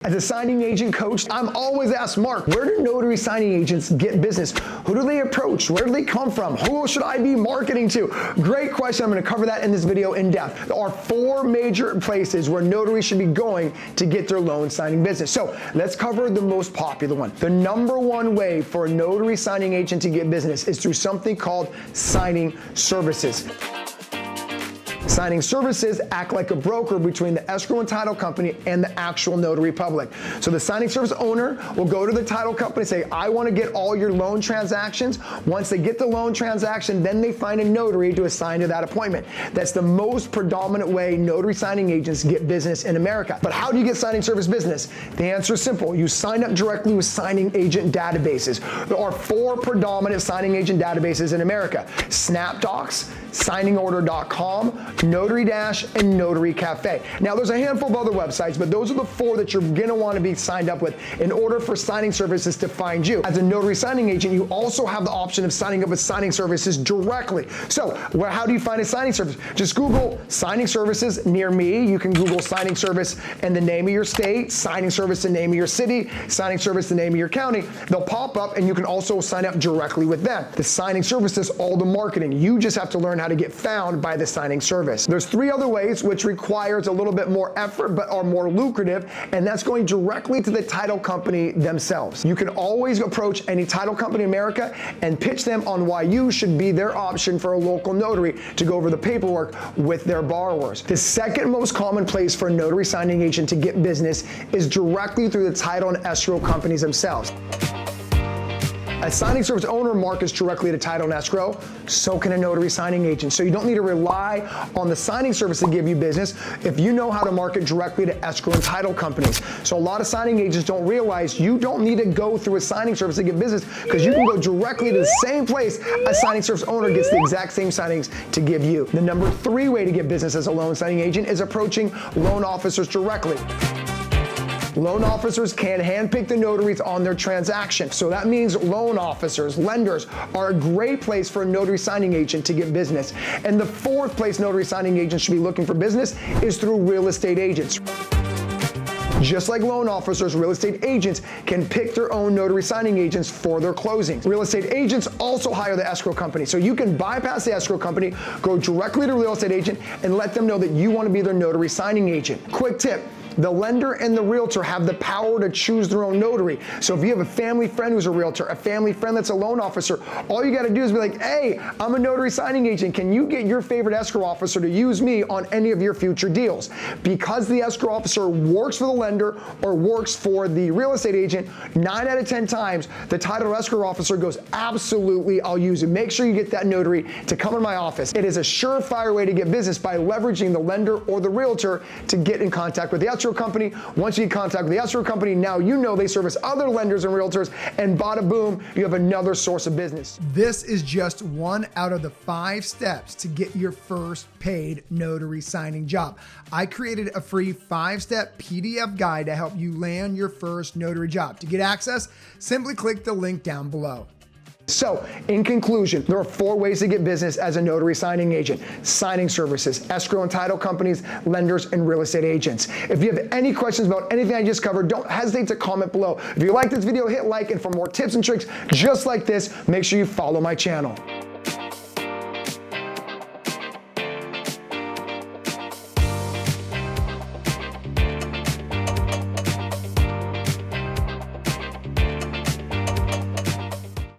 As a signing agent coach, I'm always asked, Mark, where do notary signing agents get business? Who do they approach? Where do they come from? Who should I be marketing to? Great question. I'm going to cover that in this video in depth. There are 4 major places where notaries should be going to get their loan signing business. So let's cover the most popular one. The number 1 way for a notary signing agent to get business is through something called signing services. Signing services act like a broker between the escrow and title company and the actual notary public. So the signing service owner will go to the title company and say, I want to get all your loan transactions. Once they get the loan transaction, then they find a notary to assign to that appointment. That's the most predominant way notary signing agents get business in America. But how do you get signing service business? The answer is simple. You sign up directly with signing agent databases. There are 4 predominant signing agent databases in America: SnapDocs, signingorder.com, Notary Dash, and Notary Cafe. Now, there's a handful of other websites, but those are the 4 that you're gonna want to be signed up with in order for signing services to find you. As a notary signing agent, you also have the option of signing up with signing services directly. So, how do you find a signing service? Just Google signing services near me. You can Google signing service and the name of your state, signing service the name of your city, signing service the name of your county. They'll pop up, and you can also sign up directly with them. The signing service does all the marketing. You just have to learn how to get found by the signing service. There's 3 other ways which requires a little bit more effort but are more lucrative, and that's going directly to the title company themselves. You can always approach any title company in America and pitch them on why you should be their option for a local notary to go over the paperwork with their borrowers. The second most common place for a notary signing agent to get business is directly through the title and escrow companies themselves. A signing service owner markets directly to title and escrow, so can a notary signing agent. So you don't need to rely on the signing service to give you business if you know how to market directly to escrow and title companies. So a lot of signing agents don't realize you don't need to go through a signing service to get business, because you can go directly to the same place a signing service owner gets the exact same signings to give you. The number 3 way to get business as a loan signing agent is approaching loan officers directly. Loan officers can handpick the notaries on their transaction. So that means loan officers, lenders, are a great place for a notary signing agent to get business. And the 4th place notary signing agents should be looking for business is through real estate agents. Just like loan officers, real estate agents can pick their own notary signing agents for their closings. Real estate agents also hire the escrow company. So you can bypass the escrow company, go directly to a real estate agent, and let them know that you want to be their notary signing agent. Quick tip. The lender and the realtor have the power to choose their own notary. So if you have a family friend who's a realtor, a family friend that's a loan officer, all you got to do is be like, hey, I'm a notary signing agent. Can you get your favorite escrow officer to use me on any of your future deals? Because the escrow officer works for the lender or works for the real estate agent, 9 out of 10 times, the title escrow officer goes, absolutely, I'll use it. Make sure you get that notary to come in my office. It is a surefire way to get business by leveraging the lender or the realtor to get in contact with the escrow company. Once you get in contact with the escrow company, now you know they service other lenders and realtors, and bada boom, you have another source of business. This is just 1 out of the 5 steps to get your first paid notary signing job. I created a free 5-step PDF guide to help you land your first notary job. To get access, simply click the link down below. So, in conclusion, there are 4 ways to get business as a notary signing agent: signing services, escrow and title companies, lenders, and real estate agents. If you have any questions about anything I just covered, don't hesitate to comment below. If you like this video, hit like, and for more tips and tricks just like this, make sure you follow my channel.